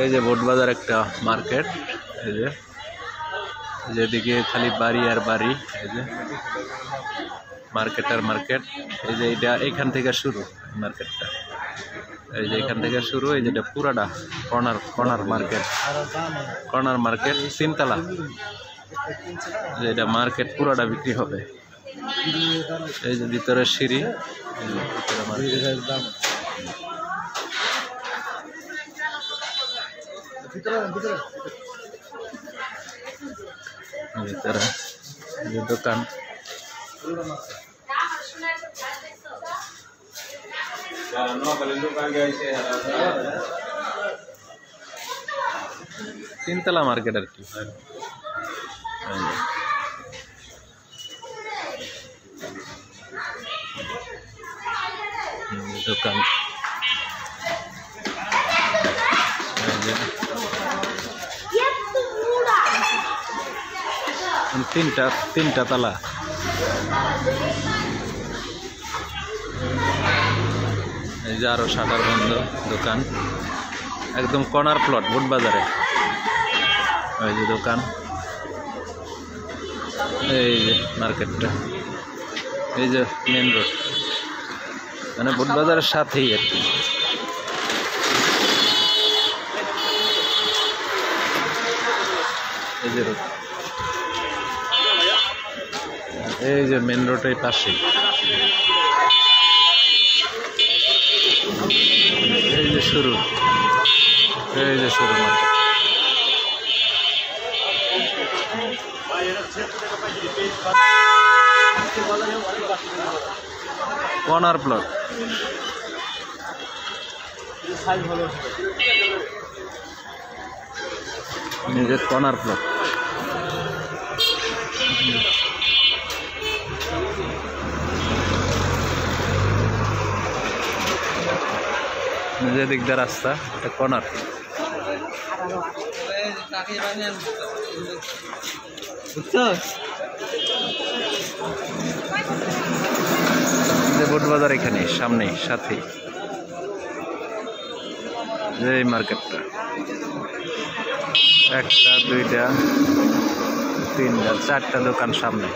এই যে বোটবাজার একটা মার্কেট, এই যে যেদিকে খালি বাড়ি আর বাড়ি, এই যে মার্কেট আর মার্কেট। এই যে এটা এখান থেকে শুরু মার্কেটটা, এই যে এখান থেকে শুরু। এই যেটা পুরাটা কর্নার মার্কেট তিনতলা। এটা মার্কেট পুরাটা বিক্রি হবে। এই যে ভিতরে সিঁড়ি, ভিতরে দোকান। তিনতলা মার্কেট আর কি। দোকান তিনটা তালা। এই যে আরো শাটার বন্ধ দোকান, একদম কর্নার প্লট বোটবাজারে। ওই যে দোকান, এই যে মার্কেটটা, এই যে মেন রোড, মানে বোটবাজারের সাথেই আর কি। এই যে রোড, এই যে মেন রোডের পাশেই। এই যে শুরু মার্কেট। কর্নার প্লট, নিজের কর্নার প্লট। নিজের দিক দিয়ে রাস্তা, এটা কর্নার। বোটবাজার এখানে সামনে সাথে, এই মার্কেটটা একটা দুইটা তিনটা চারটা দোকান সামনে।